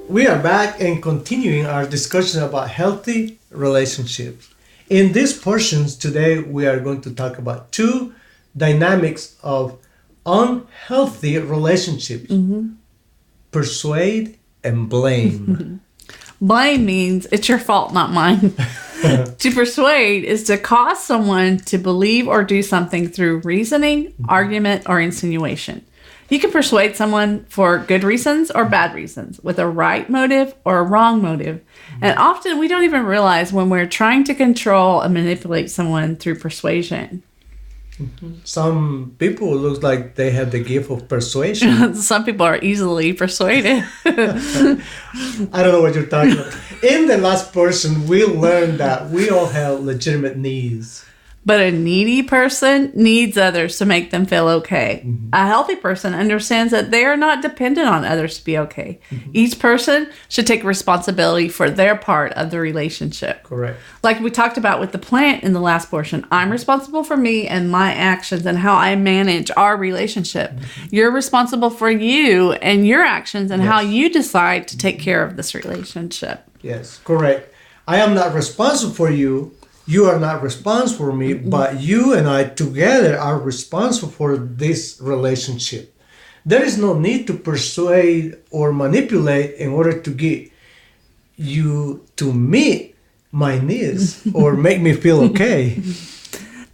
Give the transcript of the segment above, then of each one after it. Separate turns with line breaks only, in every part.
We are back and continuing our discussion about healthy relationships. In these portions today, we are going to talk about two dynamics of unhealthy relationships: persuade and blame.
Blame means it's your fault, not mine. To persuade is to cause someone to believe or do something through reasoning, argument, or insinuation. You can persuade someone for good reasons or bad reasons, with a right motive or a wrong motive. And often we don't even realize when we're trying to control and manipulate someone through persuasion.
Some people look like they have the gift of persuasion.
Some people are easily persuaded.
I don't know what you're talking about. In the last portion, we learned that we all have legitimate needs.
But a needy person needs others to make them feel okay. A healthy person understands that they are not dependent on others to be okay. Each person should take responsibility for their part of the relationship.
Correct.
Like we talked about with the plant in the last portion, I'm responsible for me and my actions and how I manage our relationship. You're responsible for you and your actions and how you decide to take care of this relationship.
Yes, correct. I am not responsible for you. You are not responsible for me, but you and I together are responsible for this relationship. There is no need to persuade or manipulate in order to get you to meet my needs or make me feel okay.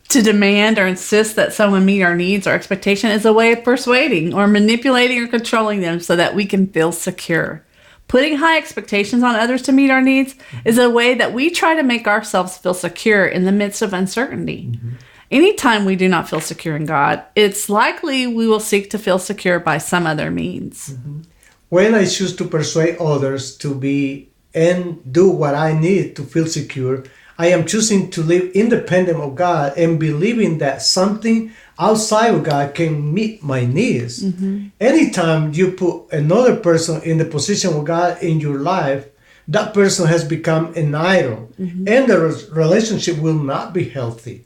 To demand or insist that someone meet our needs or expectation is a way of persuading or manipulating or controlling them so that we can feel secure. Putting high expectations on others to meet our needs is a way that we try to make ourselves feel secure in the midst of uncertainty. Anytime we do not feel secure in God, it's likely we will seek to feel secure by some other means.
When I choose to persuade others to be and do what I need to feel secure, I am choosing to live independent of God and believing that something outside of God can meet my needs. Anytime you put another person in the position of God in your life, that person has become an idol, and the relationship will not be healthy.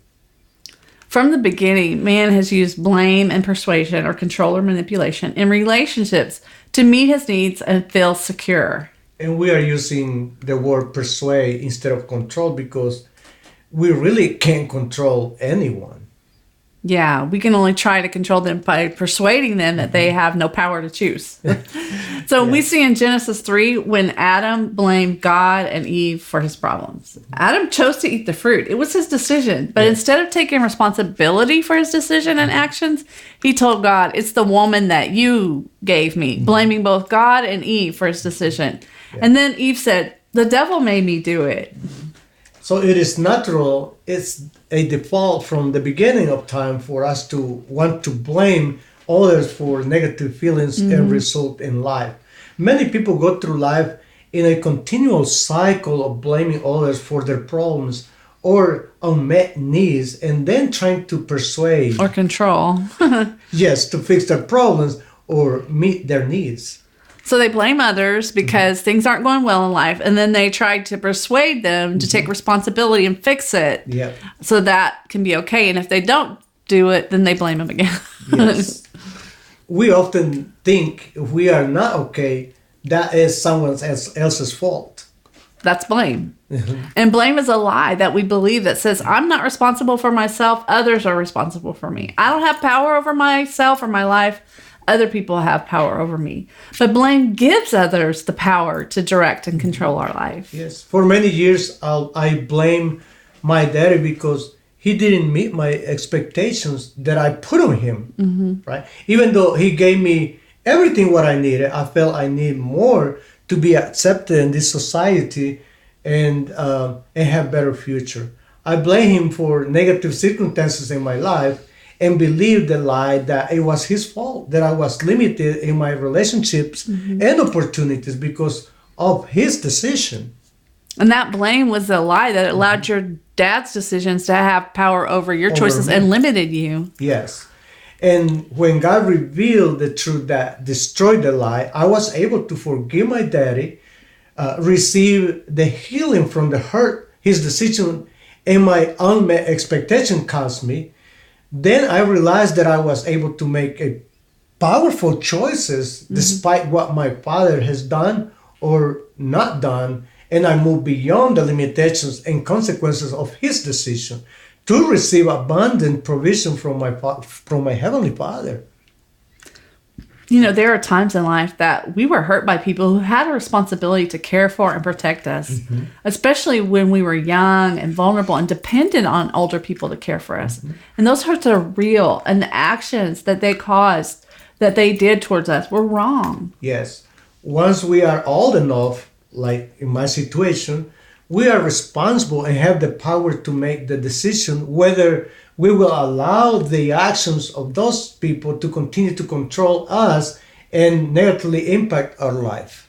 From the beginning, man has used blame and persuasion or control or manipulation in relationships to meet his needs and feel secure.
And we are using the word persuade instead of control because we really can't control anyone.
Yeah, we can only try to control them by persuading them that they have no power to choose. So we see in Genesis 3 when Adam blamed God and Eve for his problems. Adam chose to eat the fruit. It was his decision. But instead of taking responsibility for his decision and actions, he told God, it's the woman that you gave me, blaming both God and Eve for his decision. And then Eve said, the devil made me do it.
So it is natural, it's a default from the beginning of time for us to want to blame others for negative feelings and result in life. Many people go through life in a continual cycle of blaming others for their problems or unmet needs and then trying to persuade.
Or control.
Yes, to fix their problems or meet their needs.
So they blame others because things aren't going well in life. And then they try to persuade them to take responsibility and fix it.
Yeah.
So that can be okay. And if they don't do it, then they blame them again.
Yes. We often think if we are not okay, that is someone else's fault.
That's blame. And blame is a lie that we believe that says, I'm not responsible for myself. Others are responsible for me. I don't have power over myself or my life. Other people have power over me. But blame gives others the power to direct and control our life.
Yes. For many years, I blame my daddy because he didn't meet my expectations that I put on him. Right? Even though he gave me everything what I needed, I felt I need more to be accepted in this society and have better future. I blame him for negative circumstances in my life and believed the lie that it was his fault, that I was limited in my relationships and opportunities because of his decision.
And that blame was a lie that allowed your dad's decisions to have power over your choices and limited you.
Yes. And when God revealed the truth that destroyed the lie, I was able to forgive my daddy, receive the healing from the hurt his decision and my unmet expectation caused me. Then I realized that I was able to make a powerful choices despite what my father has done or not done, and I move beyond the limitations and consequences of his decision to receive abundant provision from my Heavenly Father.
You know, there are times in life that we were hurt by people who had a responsibility to care for and protect us, especially when we were young and vulnerable and dependent on older people to care for us. And those hurts are real, and the actions that they caused, that they did towards us, were wrong.
Yes. Once we are old enough, like in my situation, we are responsible and have the power to make the decision whether we will allow the actions of those people to continue to control us and negatively impact our life.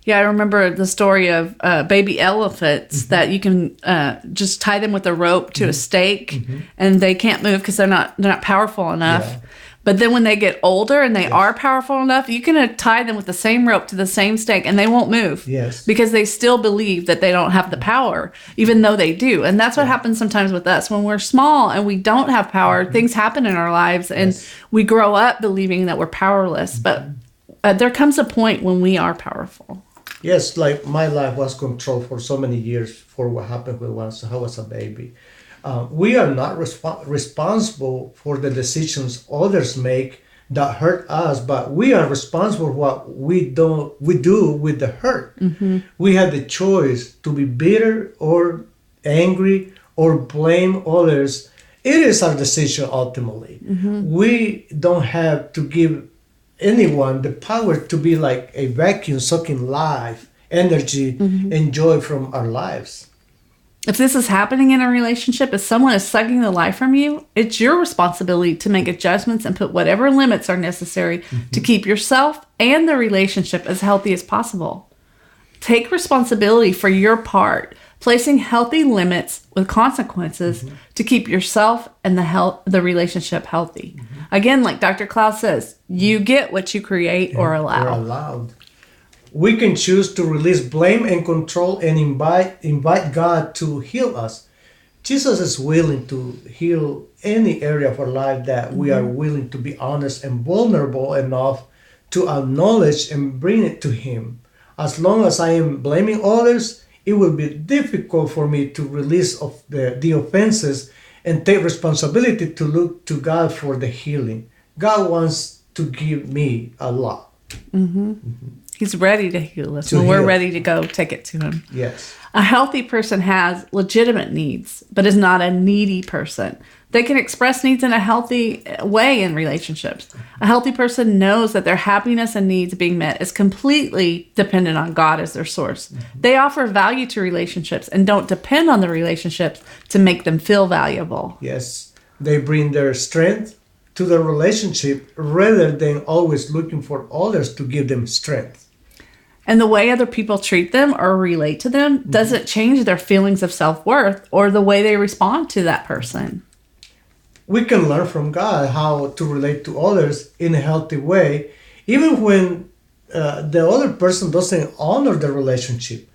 Yeah, I remember the story of baby elephants that you can just tie them with a rope to a stake, and they can't move because they're not powerful enough.
Yeah.
But then when they get older and they are powerful enough, you can tie them with the same rope to the same stake, and they won't move.
Yes.
Because they still believe that they don't have the power, even though they do. And that's what happens sometimes with us. When we're small and we don't have power, things happen in our lives, and we grow up believing that we're powerless. But there comes a point when we are powerful.
Yes, like my life was controlled for so many years for what happened when I was a baby. We are not responsible for the decisions others make that hurt us, but we are responsible for what we do with the hurt. We have the choice to be bitter or angry or blame others. It is our decision ultimately. We don't have to give anyone the power to be like a vacuum sucking life, energy, and joy from our lives.
If this is happening in a relationship, if someone is sucking the life from you, it's your responsibility to make adjustments and put whatever limits are necessary to keep yourself and the relationship as healthy as possible. Take responsibility for your part, placing healthy limits with consequences to keep yourself and the relationship healthy. Again, like Dr. Klaus says, you get what you create or allow.
Or allowed. We can choose to release blame and control and invite God to heal us. Jesus is willing to heal any area of our life that we are willing to be honest and vulnerable enough to acknowledge and bring it to Him. As long as I am blaming others, it will be difficult for me to release of the offenses and take responsibility to look to God for the healing. God wants to give me a lot.
He's ready to heal us when we're ready to go take it to Him.
Yes.
A healthy person has legitimate needs, but is not a needy person. They can express needs in a healthy way in relationships. A healthy person knows that their happiness and needs being met is completely dependent on God as their source. They offer value to relationships and don't depend on the relationships to make them feel valuable.
Yes. They bring their strength to the relationship rather than always looking for others to give them strength.
And the way other people treat them or relate to them doesn't change their feelings of self-worth or the way they respond to that person.
We can learn from God how to relate to others in a healthy way, even when the other person doesn't honor the relationship.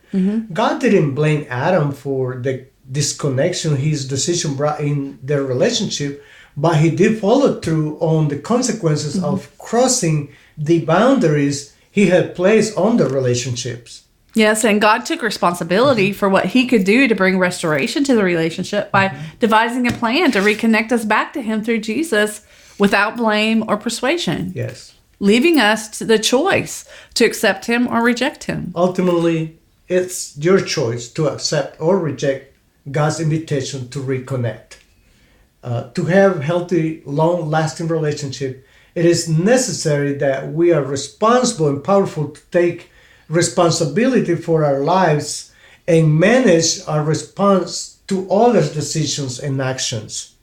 God didn't blame Adam for the disconnection his decision brought in their relationship, but He did follow through on the consequences of crossing the boundaries He had placed on the relationships.
Yes, and God took responsibility for what He could do to bring restoration to the relationship by devising a plan to reconnect us back to Him through Jesus without blame or persuasion.
Yes.
Leaving us to the choice to accept Him or reject Him.
Ultimately, it's your choice to accept or reject God's invitation to reconnect. To have healthy, long-lasting relationship, it is necessary that we are responsible and powerful to take responsibility for our lives and manage our response to others' decisions and actions.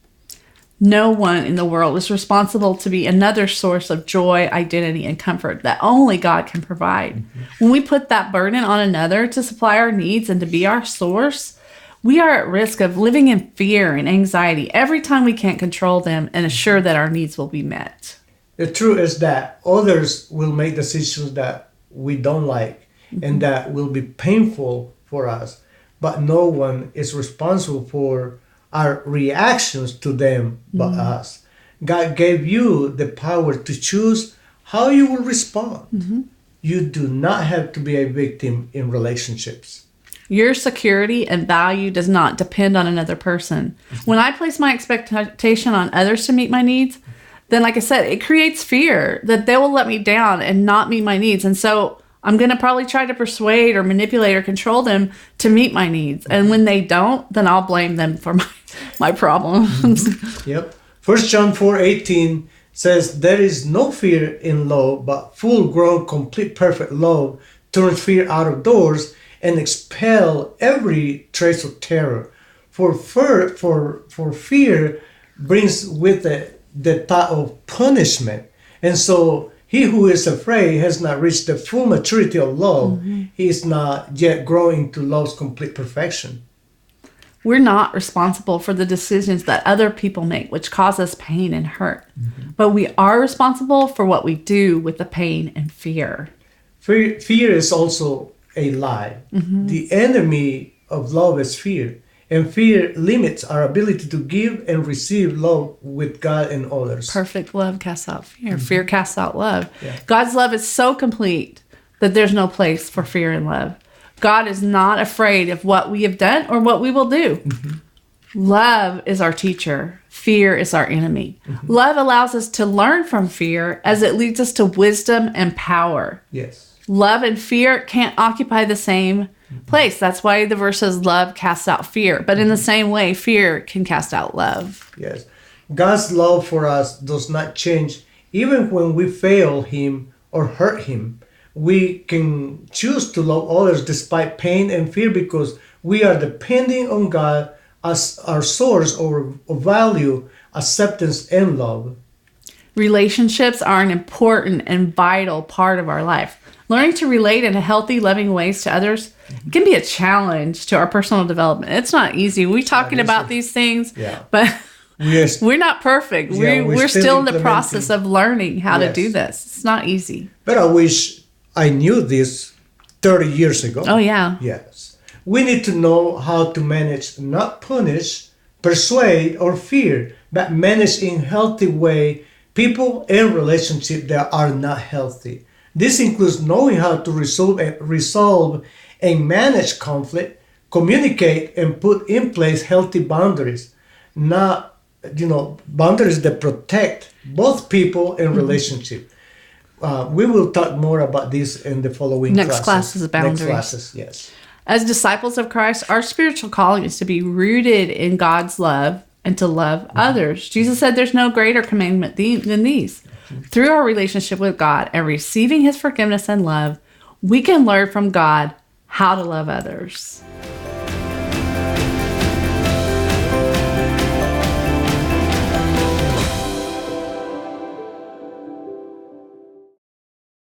No one in the world is responsible to be another source of joy, identity, and comfort that only God can provide. When we put that burden on another to supply our needs and to be our source, we are at risk of living in fear and anxiety every time we can't control them and assure that our needs will be met.
The truth is that others will make decisions that we don't like and that will be painful for us, but no one is responsible for our reactions to them but us. God gave you the power to choose how you will respond. You do not have to be a victim in relationships.
Your security and value does not depend on another person. When I place my expectation on others to meet my needs, then like I said, it creates fear that they will let me down and not meet my needs. And so I'm going to probably try to persuade or manipulate or control them to meet my needs. And when they don't, then I'll blame them for my problems.
Yep. 1 John 4:18 says, there is no fear in love, but full-grown, complete, perfect love turns fear out of doors and expel every trace of terror. For fear brings with it the thought of punishment. And so he who is afraid has not reached the full maturity of love. He is not yet growing to love's complete perfection.
We're not responsible for the decisions that other people make, which cause us pain and hurt. But we are responsible for what we do with the pain and fear.
Fear is also a lie. The enemy of love is fear. And fear limits our ability to give and receive love with God and others.
Perfect love casts out fear. Fear casts out love.
Yeah.
God's love is so complete that there's no place for fear in love. God is not afraid of what we have done or what we will do. Love is our teacher. Fear is our enemy. Love allows us to learn from fear as it leads us to wisdom and power.
Yes.
Love and fear can't occupy the same place. That's why the verse says love casts out fear. But in the same way, fear can cast out love.
Yes. God's love for us does not change even when we fail him or hurt him. We can choose to love others despite pain and fear because we are depending on God as our source of value, acceptance, and love.
Relationships are an important and vital part of our life. Learning to relate in healthy, loving ways to others can be a challenge to our personal development. It's not easy. We're talking about these things, but
Yes.
we're not perfect. We're still in the process of learning how to do this. It's not easy.
But I wish I knew this 30 years ago.
Oh, yeah.
Yes. We need to know how to manage, not punish, persuade, or fear, but manage in healthy way people and relationships that are not healthy. This includes knowing how to resolve and manage conflict, communicate, and put in place healthy boundaries. Not, boundaries that protect both people and relationship. We will talk more about this in the following
Next class is boundaries.
Next classes, yes.
As disciples of Christ, our spiritual calling is to be rooted in God's love and to love others. Jesus said there's no greater commandment than these. Through our relationship with God and receiving his forgiveness and love, we can learn from God how to love others.